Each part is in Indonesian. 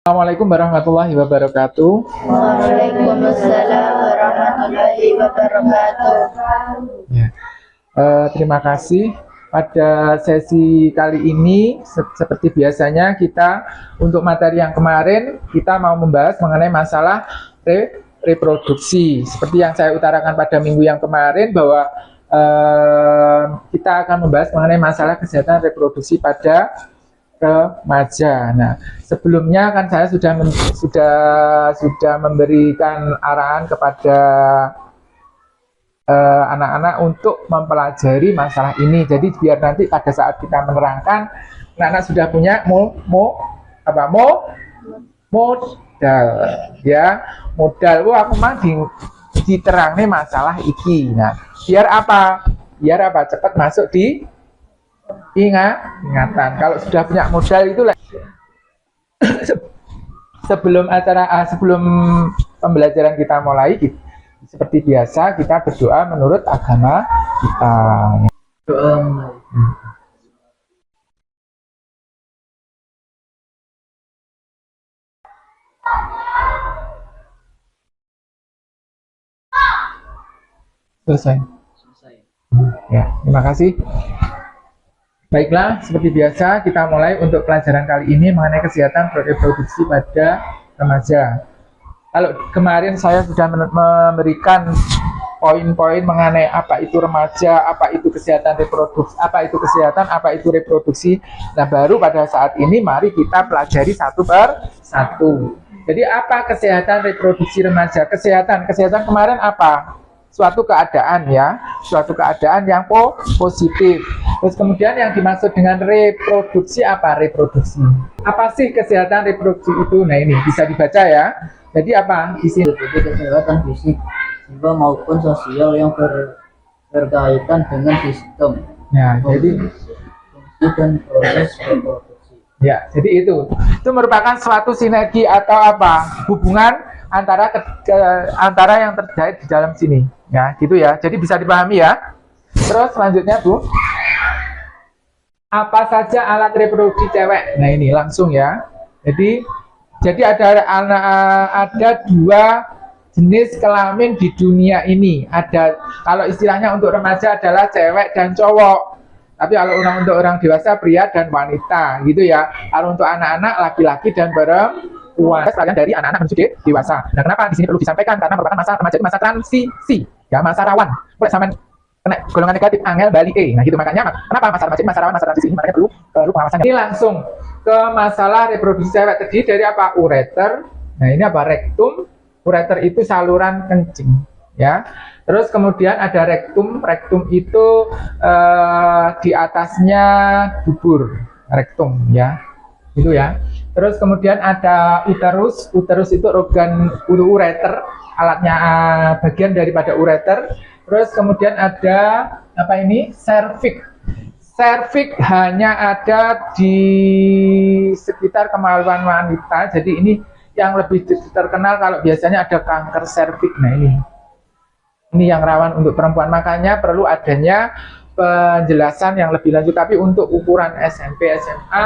Assalamualaikum warahmatullahi wabarakatuh. Waalaikumsalam warahmatullahi wabarakatuh. Ya. Terima kasih. Pada sesi kali ini, seperti biasanya kita untuk materi yang kemarin kita mau membahas mengenai masalah reproduksi. Seperti yang saya utarakan pada minggu yang kemarin bahwa kita akan membahas mengenai masalah kesehatan reproduksi pada remaja. Nah, sebelumnya kan saya sudah memberikan arahan kepada anak-anak untuk mempelajari masalah ini. Jadi biar nanti pada saat kita menerangkan, anak-anak sudah punya modal, ya modal. Wah, aku mah diterangnya masalah iki. Nah, biar apa? Cepat masuk di ingatan. Kalau sudah punya modal itu sebelum pembelajaran kita mulai, seperti biasa kita berdoa menurut agama kita. Doa. Selesai. Ya, terima kasih. Baiklah, seperti biasa kita mulai untuk pelajaran kali ini mengenai kesehatan reproduksi pada remaja. Kalau kemarin saya sudah memberikan poin-poin mengenai apa itu remaja, apa itu kesehatan reproduksi, apa itu reproduksi. Nah, baru pada saat ini mari kita pelajari satu per satu. Jadi apa kesehatan reproduksi remaja? Kesehatan kemarin apa? Suatu keadaan yang positif. Terus kemudian yang dimaksud dengan reproduksi apa? Apa sih kesehatan reproduksi itu? Nah, ini bisa dibaca ya. Jadi apa di sini? Jadi kesehatan fisik, jiwa maupun sosial yang berkaitan dengan sistem. Nah, jadi fungsi dan proses reproduksi. Ya, jadi itu merupakan suatu sinergi atau apa? Hubungan antara yang terjadi di dalam sini. Ya, gitu ya. Jadi bisa dipahami ya. Terus selanjutnya, Bu. Apa saja alat reproduksi cewek? Nah, ini langsung ya. Jadi ada dua jenis kelamin di dunia ini. Ada, kalau istilahnya untuk remaja adalah cewek dan cowok. Tapi kalau untuk orang dewasa, pria dan wanita, gitu ya. Kalau untuk anak-anak, laki-laki dan perempuan. Sekalian dari anak-anak menuju dewasa. Nah, kenapa di sini perlu disampaikan? Karena merupakan masa remaja, masa transisi, ya, masa rawan. Boleh sama kena golongan negatif, angel bali Nah, gitu makanya kenapa masa remaja, masa rawan, masa transisi ini makanya perlu pengawasan. Ini langsung ke masalah reproduksi cewek. Terdiri dari apa? Ureter. Nah, ini apa? Rektum. Ureter itu saluran kencing, ya. Terus kemudian ada rektum. Rektum itu di atasnya dubur, rektum, ya. Gitu ya. Terus kemudian ada uterus. Uterus itu organ ureter, alatnya bagian daripada ureter. Terus kemudian ada apa ini? Serviks. Serviks hanya ada di sekitar kemaluan wanita. Jadi ini yang lebih terkenal kalau biasanya ada kanker serviks. Nah, ini yang rawan untuk perempuan. Makanya perlu adanya penjelasan yang lebih lanjut. Tapi untuk ukuran SMP, SMA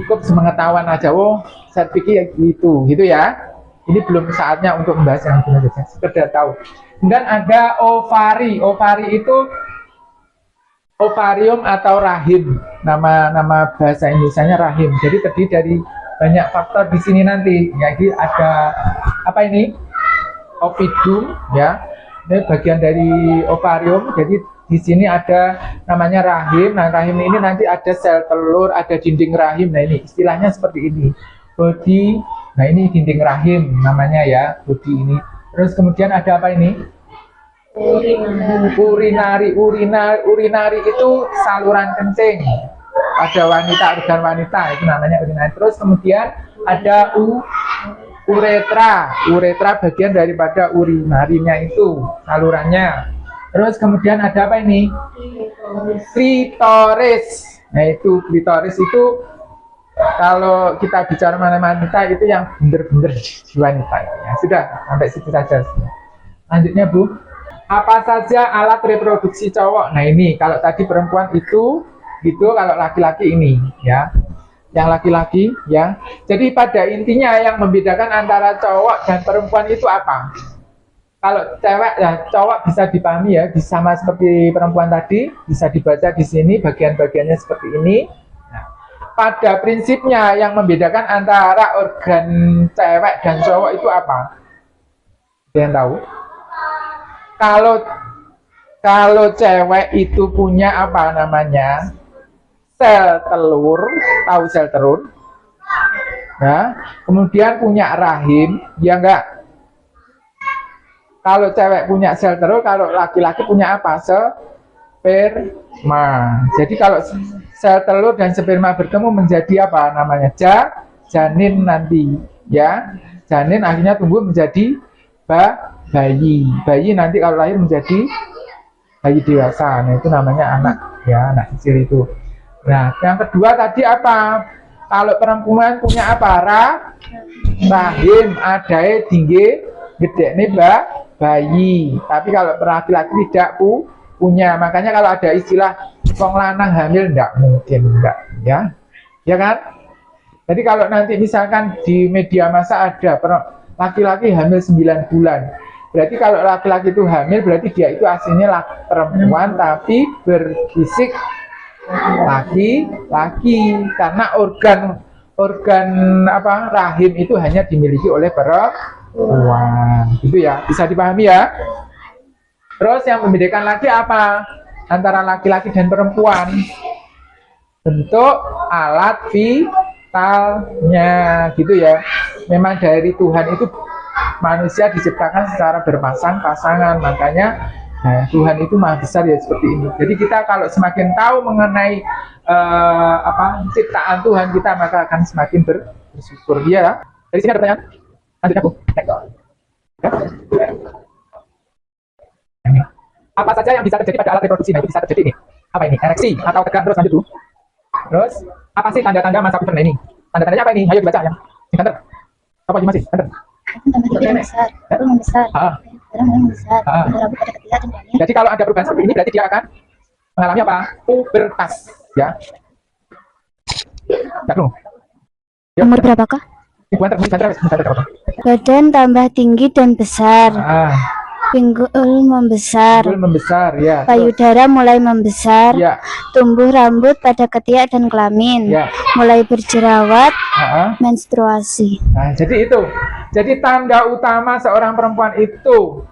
cukup sepengetahuan aja. Oh, serviks ya gitu ya. Ini belum saatnya untuk membahas yang lebih lanjut. Sekedar tahu. Dan ada ovari. Ovari itu ovarium atau rahim. Nama bahasa Indonesianya rahim. Jadi terdiri dari banyak faktor di sini nanti. Jadi ada apa ini? Ovidum, ya. Ini bagian dari ovarium. Jadi di sini ada namanya rahim. Nah, rahim ini nanti ada sel telur, ada dinding rahim. Nah, ini istilahnya seperti ini. Body. Nah, ini dinding rahim namanya ya, body ini. Terus kemudian ada apa ini? Urinari itu saluran kencing. Ada organ wanita itu namanya urinari. Terus kemudian ada uretra. Uretra bagian daripada urinarinya itu, salurannya. Terus kemudian ada apa ini? Klitoris. Nah, itu klitoris itu kalau kita bicara mengenai wanita itu yang benar-benar di wanita. Ya, sudah sampai situ saja. Lanjutnya, Bu. Apa saja alat reproduksi cowok? Nah, ini kalau tadi perempuan itu, kalau laki-laki ini, ya. yang laki-laki ya. Jadi pada intinya yang membedakan antara cowok dan perempuan itu apa? Kalau cewek ya cowok bisa dipahami ya, bisa sama seperti perempuan tadi, bisa dibaca di sini bagian-bagiannya seperti ini. Nah, pada prinsipnya yang membedakan antara organ cewek dan cowok itu apa? Ada yang tahu? Kalau cewek itu punya apa namanya? Sel telur, tahu sel telur? Nah, kemudian punya rahim, ya enggak? Kalau cewek punya sel telur, kalau laki-laki punya apa? Sperma. Jadi kalau sel telur dan sperma bertemu menjadi apa namanya? Janin nanti, ya. Janin akhirnya tumbuh menjadi bayi. Bayi nanti kalau lahir menjadi bayi dewasa. Nah, itu namanya anak, ya, anak kecil itu. Nah, yang kedua tadi apa? Kalau perempuan punya apa? Rahim, adae tinggi, gede nih bayi. Tapi kalau laki-laki tidak punya. Makanya kalau ada istilah wong lanang hamil, enggak mungkin, enggak, ya. Ya kan? Jadi kalau nanti misalkan di media massa ada laki-laki hamil 9 bulan. Berarti kalau laki-laki itu hamil, berarti dia itu aslinya perempuan tapi berfisik laki-laki, karena organ apa rahim itu hanya dimiliki oleh perempuan, gitu ya, bisa dipahami ya. Terus yang membedakan lagi apa antara laki-laki dan perempuan? Bentuk alat vitalnya, gitu ya. Memang dari Tuhan itu manusia diciptakan secara berpasang-pasangan, makanya Tuhan itu maha besar ya seperti ini. Jadi kita kalau semakin tahu mengenai ciptaan Tuhan kita, maka akan semakin bersyukur. Ya. Dari sini ada pertanyaan? Lanjutnya Bu. Apa saja yang bisa terjadi pada alat reproduksi? Nah, itu bisa terjadi ini. Apa ini? Ereksi atau tegang, terus lanjut Bu. Terus apa sih tanda-tanda masa puber? Nah, ini tanda-tandanya apa ini? Ayo dibaca yang pintar. Apa gimana sih? Pintar. Membesar, membesar. Jadi kalau ada perubahan seperti ini berarti dia akan mengalami apa? Pubertas, ya. Umur berapakah? Badan tambah tinggi dan besar. Pinggul membesar. Pinggul membesar, ya. Payudara mulai membesar. Ya. Tumbuh rambut pada ketiak dan kelamin. Ya. Mulai berjerawat. Menstruasi. Nah, jadi itu. Jadi tanda utama seorang perempuan itu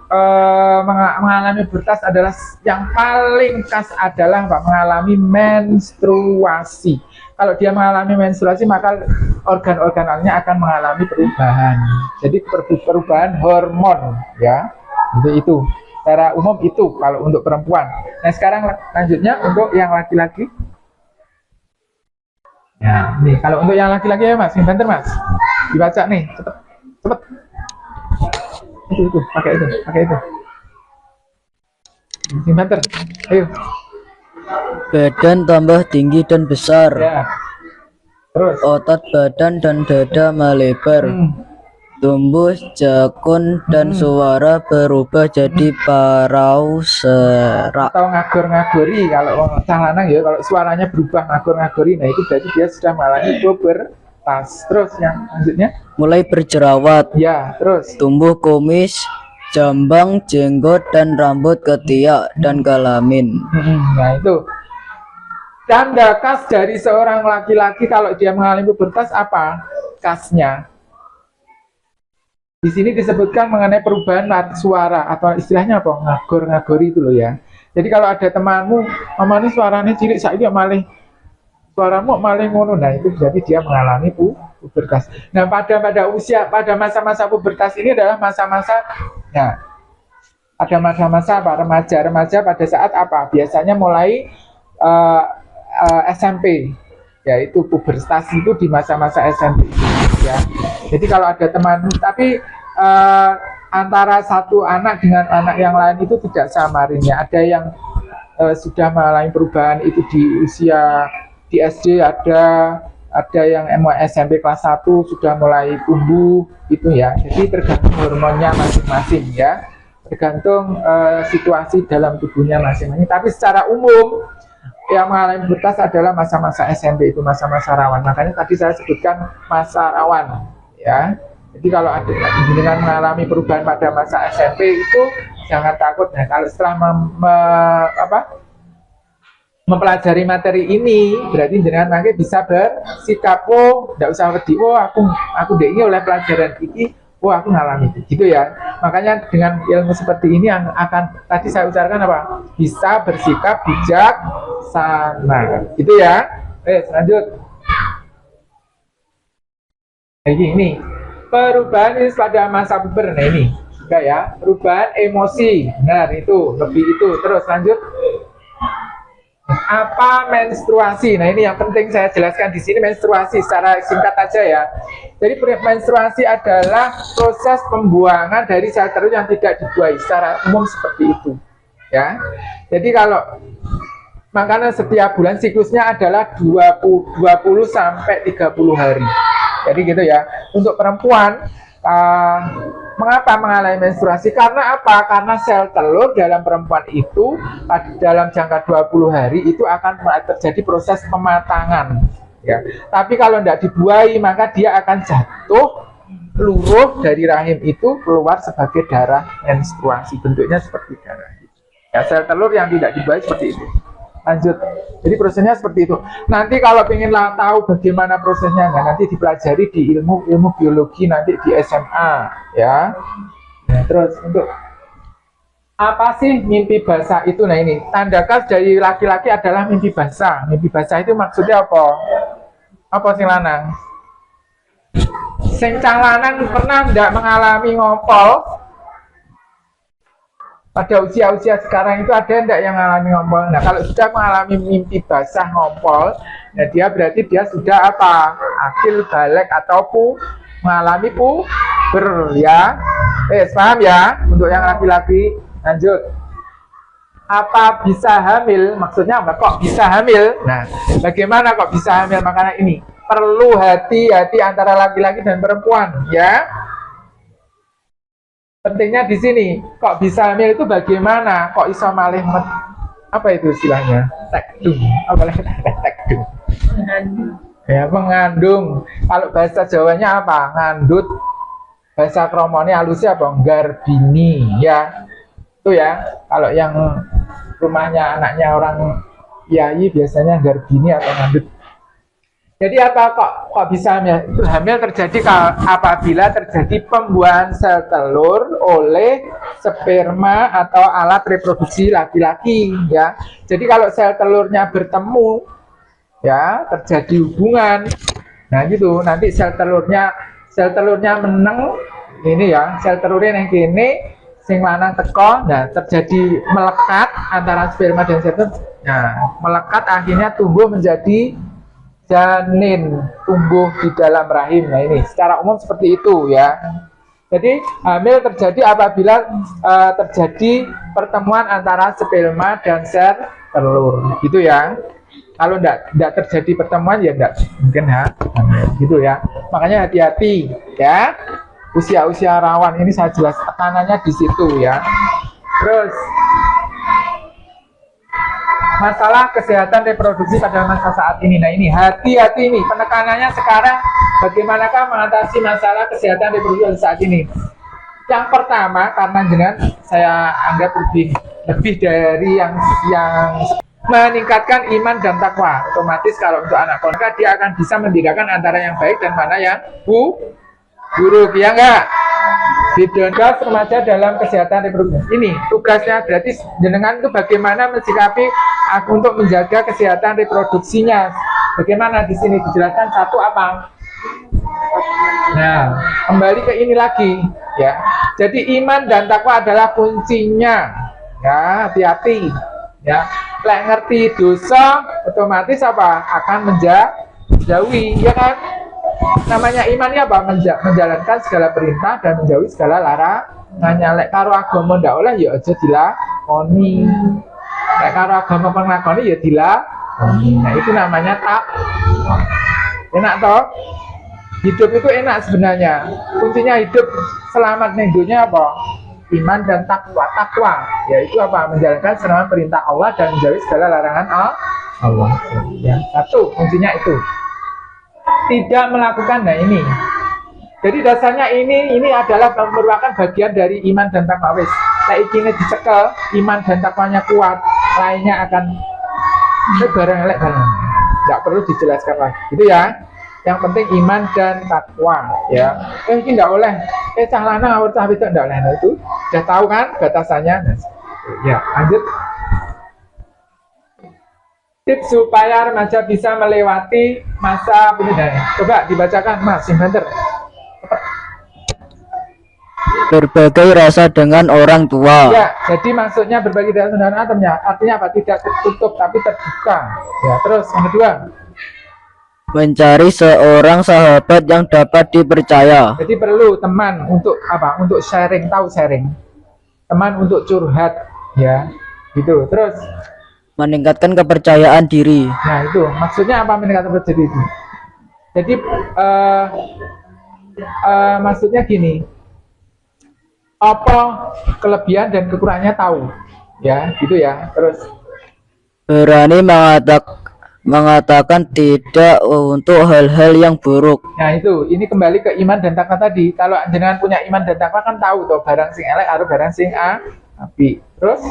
mengalami pubertas adalah yang paling khas adalah mengalami menstruasi. Kalau dia mengalami menstruasi, maka organ-organnya akan mengalami perubahan. Jadi perubahan hormon, ya. Itu secara umum itu kalau untuk perempuan. Nah, sekarang lanjutnya untuk yang laki-laki. Ya, nih kalau untuk yang laki-laki ya Mas, pinter Mas. Dibaca nih, cepet. Itu, pakai itu. Pinter. Ayo. Badan tambah tinggi dan besar. Ya. Terus Otot badan dan dada melebar. Tumbuh jakun dan suara berubah jadi parau serak. Atau ngagor-ngagori kalau cah lanang ya, kalau suaranya berubah ngagor-ngagori, nah itu berarti dia sudah mengalami pubertas. Terus yang lanjutnya mulai berjerawat. Ya, terus Tumbuh kumis, jambang, jenggot dan rambut ketiak dan kelamin. Nah itu tanda khas dari seorang laki-laki kalau dia mengalami pubertas apa? Khasnya di sini disebutkan mengenai perubahan suara atau istilahnya apa? Ngagor-ngagori itu loh ya. Jadi kalau ada temanmu, mama ini suaranya cilik, saya ini malih suaramu malih ngono, nah itu berarti dia mengalami pubertas. Nah pada masa-masa pubertas ini adalah masa-masa, nah ada masa-masa remaja pada saat apa? Biasanya mulai SMP, yaitu pubertas itu di masa-masa SMP ya. Jadi kalau ada teman, tapi antara satu anak dengan anak yang lain itu tidak sama rinnya. Ada yang sudah mengalami perubahan itu di usia di SD, ada yang SMP kelas 1 sudah mulai tumbuh itu ya. Jadi tergantung hormonnya masing-masing ya, tergantung situasi dalam tubuhnya masing-masing. Tapi secara umum yang mengalami pubertas adalah masa-masa SMP, itu masa-masa rawan. Makanya tadi saya sebutkan masa rawan, ya. Jadi kalau ada dengan mengalami perubahan pada masa SMP itu jangan takut. Nah, kalau setelah mempelajari materi ini, berarti jenengan mangke bisa bersikap, oh, tidak usah wedi, oh aku ini oleh pelajaran ini, oh aku ngalami itu, gitu ya. Makanya dengan ilmu seperti ini yang akan tadi saya ucapkan apa? Bisa bersikap bijak sana, gitu ya. Lanjut. Ini perubahan ini pada masa puber. Nah ini juga ya, perubahan emosi. Benar itu, lebih itu. Terus lanjut. Apa menstruasi? Nah ini yang penting saya jelaskan di sini, menstruasi secara singkat aja ya. Jadi menstruasi adalah proses pembuangan dari sel telur yang tidak dibuahi, secara umum seperti itu ya. Jadi kalau makanya setiap bulan siklusnya adalah 20 sampai 30 hari. Jadi gitu ya. Untuk perempuan mengapa mengalami menstruasi? Karena apa? Karena sel telur dalam perempuan itu dalam jangka 20 hari itu akan terjadi proses pematangan ya. Tapi kalau tidak dibuahi maka dia akan jatuh luruh dari rahim itu keluar sebagai darah menstruasi, bentuknya seperti darah ya. Sel telur yang tidak dibuahi seperti itu. Lanjut. Jadi prosesnya seperti itu. Nanti kalau ingin tahu bagaimana prosesnya, nanti dipelajari di ilmu biologi nanti di SMA ya. Nah, terus untuk apa sih mimpi basah itu? Nah ini tanda khas dari laki-laki adalah mimpi basah. Mimpi basah itu maksudnya apa? Apa sing lanang? Sing lanang pernah tidak mengalami ngompol? Pada usia-usia sekarang itu ada enggak yang mengalami ngompol? Nah, kalau sudah mengalami mimpi basah ngompol, nah dia berarti dia sudah apa? Akil balik atau mengalami puber ya. Paham ya? Untuk yang laki-laki. Lanjut. Apa bisa hamil? Maksudnya apa? Kok bisa hamil? Nah, bagaimana kok bisa hamil? Makanya ini perlu hati-hati antara laki-laki dan perempuan ya. Pentingnya di sini, kok bisa hamil itu bagaimana? Kok iso malih apa itu istilahnya? Tekdung. Apa lagi tekdung? Ya, mengandung. Kalau bahasa Jawanya apa? Ngandut. Bahasa kromone halusnya apa? Garbini ya. Itu ya. Kalau yang rumahnya anaknya orang kiai biasanya garbini atau ngandut. Jadi apa kok bisa hamil? Itu hamil terjadi apabila terjadi pembuahan sel telur oleh sperma atau alat reproduksi laki-laki ya. Jadi kalau sel telurnya bertemu ya, terjadi hubungan. Nah gitu, nanti sel telurnya meneng ini ya, sel telurnya yang kene sing lanang teko, nah terjadi melekat antara sperma dan sel telur. Nah, melekat akhirnya tumbuh menjadi janin, tumbuh di dalam rahim. Nah ini secara umum seperti itu ya. Jadi hamil terjadi apabila terjadi pertemuan antara sperma dan sel telur, gitu ya. Kalau tidak terjadi pertemuan ya tidak mungkin hamil, gitu ya. Makanya hati-hati ya. Usia-usia rawan ini saya jelas tekanannya di situ ya. Terus masalah kesehatan reproduksi pada masa saat ini. Nah ini hati-hati ini penekanannya sekarang, bagaimanakah mengatasi masalah kesehatan reproduksi saat ini. Yang pertama, karena dengan saya anggap lebih dari yang meningkatkan iman dan takwa. Otomatis kalau untuk anak maka dia akan bisa membedakan antara yang baik dan mana yang buruk, ya enggak? Tugas remaja dalam kesehatan reproduksi. Ini tugasnya berarti jenengan itu bagaimana mensikapi untuk menjaga kesehatan reproduksinya. Bagaimana di sini dijelaskan satu apa? Nah, kembali ke ini lagi ya. Jadi iman dan takwa adalah kuncinya. Ya, hati-hati ya. Lek ngerti dosa otomatis apa? Akan menjauhi, ya kan? Namanya imannya apa? Menjalankan segala perintah dan menjauhi segala larangan. Lek karo agama ndak oleh ya aja dilakoni. Lek karo agama penglakoni ya dilakoni. Nah, itu namanya enak toh? Hidup itu enak sebenarnya. Kuncinya hidup selamat nih dunia apa? Iman dan takwa. Takwa yaitu apa? Menjalankan semua perintah Allah dan menjauhi segala larangan Allah. Ya, satu kuncinya itu. Tidak melakukan, nah ini. Jadi dasarnya ini adalah merupakan bagian dari iman dan takwa. Wis, lek iki dicekel, iman dan takwanya kuat, lainnya akan barang elek barang. Enggak perlu dijelaskan lagi. Gitu ya. Yang penting iman dan takwa, ya. Ini enggak oleh. Cah lanang awur cah wedok enggak oleh. Nah, itu sudah tahu kan batasannya. Nah, ya, lanjut. Tips supaya remaja bisa melewati masa pendidikan. Coba dibacakan, Mas, sing banter. Berbagai rasa dengan orang tua. Ya, jadi maksudnya berbagi rasa dengan artinya apa? Tidak tertutup tapi terbuka. Ya, terus yang kedua. Mencari seorang sahabat yang dapat dipercaya. Jadi perlu teman untuk apa? Untuk sharing, tahu sharing. Teman untuk curhat, ya. Gitu. Terus Meningkatkan kepercayaan diri. nah, itu maksudnya apa meningkatkan kepercayaan diri? Jadi maksudnya gini. Apa kelebihan dan kekurangannya tahu, ya, gitu ya. Terus Berani mengatakan tidak untuk hal-hal yang buruk. nah itu, ini kembali ke iman dan takwa tadi. Kalau jenengan punya iman dan takwa kan tahu tuh barang sing elek atau barang sing api. Terus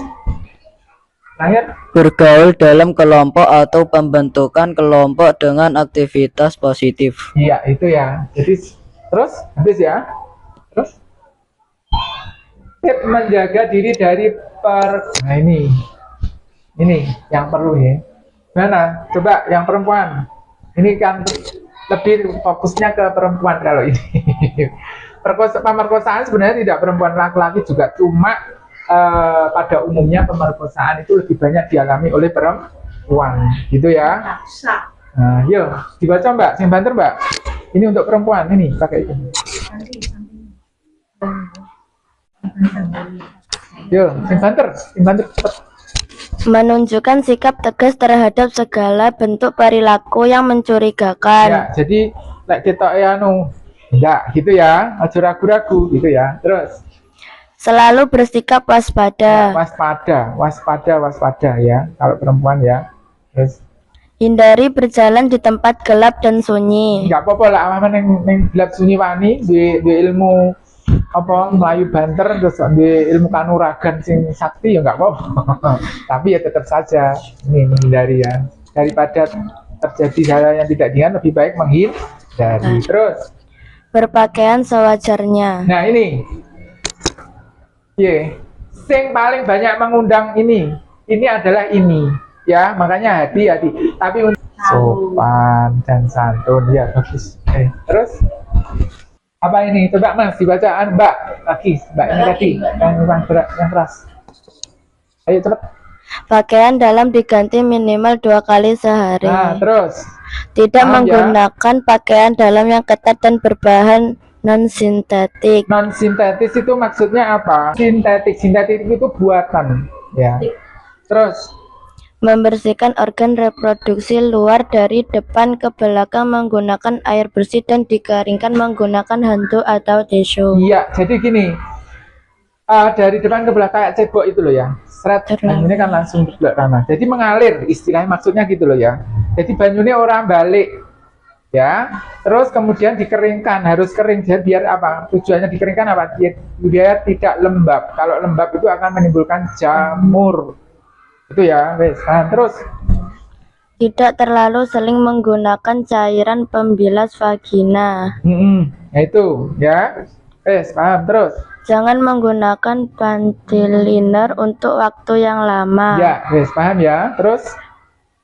terakhir, Bergaul dalam kelompok atau pembentukan kelompok dengan aktivitas positif. iya itu ya. Jadi terus habis ya. Terus tip menjaga diri dari nah ini yang perlu ya. Mana? Coba yang perempuan. Ini kan lebih fokusnya ke perempuan kalau ini. Pemerkosaan sebenarnya tidak perempuan, laki-laki juga, cuma pada umumnya pemerkosaan itu lebih banyak dialami oleh perempuan, gitu ya. Nah, yuk dibaca Mbak, sing banter Mbak. Ini untuk perempuan, ini pakai itu. Yuk, sing banter cepet. Menunjukkan sikap tegas terhadap segala bentuk perilaku yang mencurigakan. Ya, jadi lek kita enggak gitu ya, aja ragu-ragu gitu ya. Terus Selalu bersikap waspada. ya, waspada ya kalau perempuan ya. Terus Hindari berjalan di tempat gelap dan sunyi. enggak apa-apa lah aman ning gelap sunyi wani duwe ilmu apa melayu banter terus duwe ilmu kanuragan sing sakti ya enggak apa-apa. Tapi ya tetap saja ini menghindari ya. Daripada terjadi hal yang tidak diinginkan lebih baik menghindari. Terus Berpakaian sewajarnya. nah ini sing paling banyak mengundang ini adalah ini ya, makanya hati-hati tapi sopan dan santun ya bagus. Terus apa ini? Coba Mas dibacaan Mbak lagi, Mbak ini tadi yang berat, yang keras. Ayo cepet. Pakaian dalam diganti minimal 2 kali sehari. Nah terus Tidak paham ya? menggunakan pakaian dalam yang ketat dan berbahan non-sintetik. Non sintetis itu maksudnya apa? Sintetik itu buatan ya. Terus Membersihkan organ reproduksi luar dari depan ke belakang menggunakan air bersih dan dikeringkan menggunakan handuk atau tisu. iya, jadi gini, dari depan ke belakang kayak cebok itu loh ya, seret, banyunya kan langsung ke belakang. Jadi mengalir, istilahnya maksudnya gitu loh ya. Jadi banyunya orang balik, ya. Terus kemudian dikeringkan, harus kering. Jadi biar apa? Tujuannya dikeringkan apa? Biar tidak lembab. Kalau lembab itu akan menimbulkan jamur. Itu ya, wes. Nah, terus Tidak terlalu sering menggunakan cairan pembilas vagina. nah itu ya, wes paham. Terus Jangan menggunakan panty liner untuk waktu yang lama. ya, wes paham ya. Terus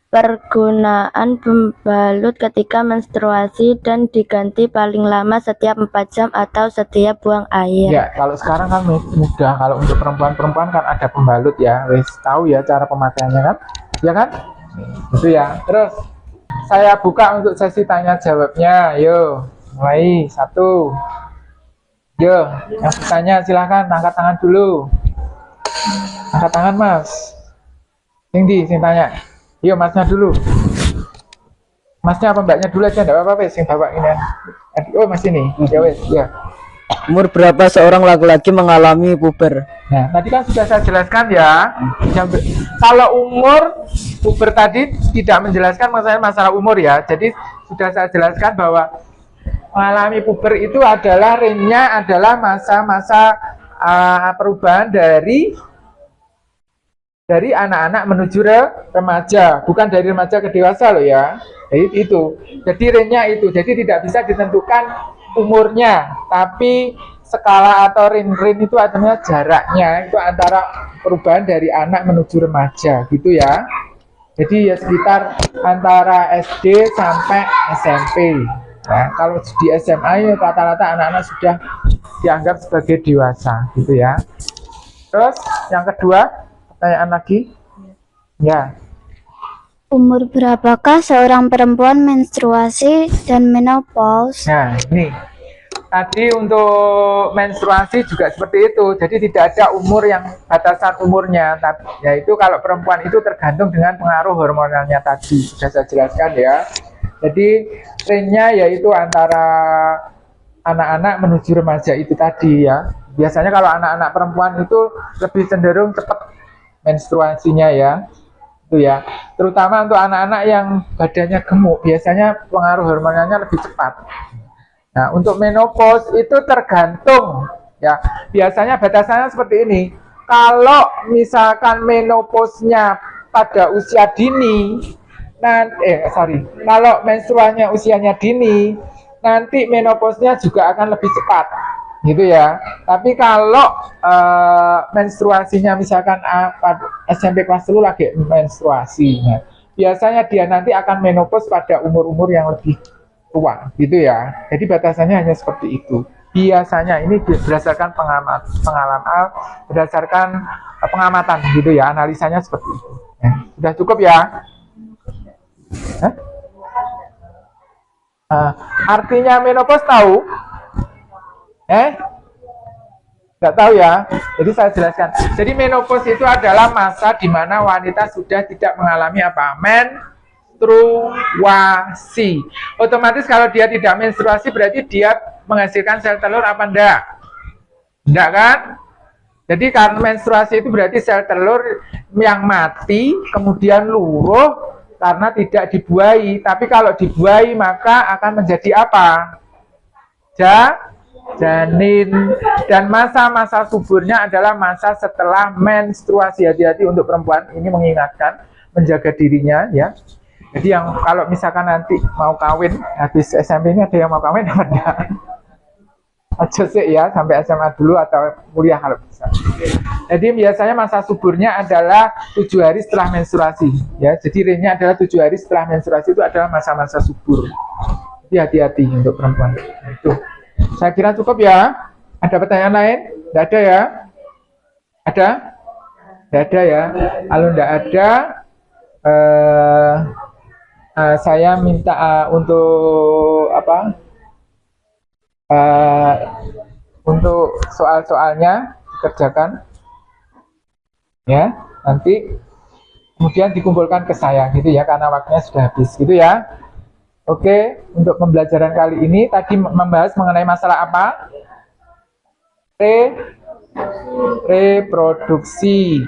Pergunaan pembalut ketika menstruasi dan diganti paling lama setiap 4 jam atau setiap buang air. ya, kalau sekarang kan mudah. Kalau untuk perempuan kan ada pembalut ya, wes tahu ya cara pemakaiannya kan, ya kan? Itu ya. Terus saya buka untuk sesi tanya jawabnya. Yo, mulai 1. Yo, yang bertanya silahkan angkat tangan dulu. Angkat tangan Mas. Sing tanya. Yo, Masnya dulu. Masnya apa Mbaknya dulu aja, enggak apa-apa wes, sing bawa ini. Oh, Mas ini. Ya wes, ya. Umur berapa seorang laki-laki mengalami puber? Nah, tadi kan sudah saya jelaskan ya. Kalau umur puber tadi tidak menjelaskan masalah umur ya. Jadi sudah saya jelaskan bahwa mengalami puber itu adalah range-nya adalah masa-masa perubahan dari anak-anak menuju remaja, bukan dari remaja ke dewasa loh ya. Jadi itu. Jadi range-nya itu. Jadi tidak bisa ditentukan umurnya, tapi skala atau range itu artinya jaraknya itu antara perubahan dari anak menuju remaja gitu ya. Jadi ya sekitar antara SD sampai SMP. Nah, kalau di SMA ya rata-rata anak-anak sudah dianggap sebagai dewasa gitu ya. Terus yang kedua, pertanyaan lagi? Ya. Umur berapakah seorang perempuan menstruasi dan menopause? Nah, ini. Tadi untuk menstruasi juga seperti itu. Jadi tidak ada umur yang batasan umurnya. Yaitu kalau perempuan itu tergantung dengan pengaruh hormonalnya tadi. Sudah saya jelaskan ya. Jadi range-nya yaitu antara anak-anak menuju remaja itu tadi ya. Biasanya kalau anak-anak perempuan itu lebih cenderung cepat menstruasinya ya. Itu ya. Terutama untuk anak-anak yang badannya gemuk, biasanya pengaruh hormonalnya lebih cepat. Nah, untuk menopause itu tergantung ya. Biasanya batasannya seperti ini. Kalau misalkan menopause-nya pada usia dini, kalau menstruasinya usianya dini, nanti menopause-nya juga akan lebih cepat, gitu ya. Tapi kalau menstruasinya misalkan SMP kelas 10 lagi menstruasi, nah, biasanya dia nanti akan menopause pada umur-umur yang lebih tua gitu ya. Jadi batasannya hanya seperti itu. Biasanya ini berdasarkan pengamatan gitu ya, analisanya seperti itu. Sudah cukup ya? Artinya menopause tahu? Nggak tahu ya. Jadi saya jelaskan. Jadi menopause itu adalah masa di mana wanita sudah tidak mengalami menstruasi. Otomatis kalau dia tidak menstruasi berarti dia menghasilkan sel telur apa enggak? Enggak kan? Jadi karena menstruasi itu berarti sel telur yang mati kemudian luruh karena tidak dibuahi. Tapi kalau dibuahi maka akan menjadi apa? Janin. Dan masa-masa suburnya adalah masa setelah menstruasi. Hati-hati untuk perempuan, ini mengingatkan, menjaga dirinya ya. Jadi yang kalau misalkan nanti mau kawin habis SMP ini ada yang mau kawin apa enggak? Aja sih ya, sampai SMA dulu atau kuliah kalau bisa. Jadi biasanya masa suburnya adalah 7 hari setelah menstruasi ya. Jadi range-nya adalah 7 hari setelah menstruasi itu adalah masa-masa subur. Jadi hati-hati untuk perempuan. Itu. Saya kira cukup ya. Ada pertanyaan lain? Tidak ada ya? Ada? Tidak ada ya. Kalau tidak ada saya minta untuk apa? Untuk soal-soalnya dikerjakan, ya. Nanti kemudian dikumpulkan ke saya, gitu ya, karena waktunya sudah habis, gitu ya. Oke, untuk pembelajaran kali ini tadi membahas mengenai masalah apa? Reproduksi.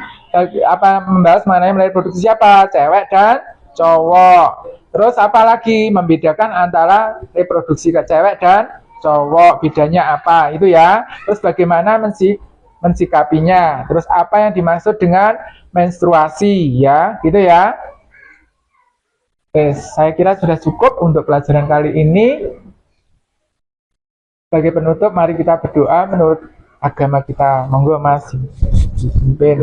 Membahas mengenai reproduksi apa? Cewek dan cowok. Terus apa lagi? Membedakan antara reproduksi ke cewek dan cowok, bedanya apa? Itu ya. Terus bagaimana mensikapinya? Terus apa yang dimaksud dengan menstruasi ya? Gitu ya. Oke, saya kira sudah cukup untuk pelajaran kali ini. Sebagai penutup, mari kita berdoa menurut agama kita. Monggo Mas. Dipimpin.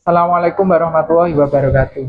Assalamualaikum warahmatullahi wabarakatuh.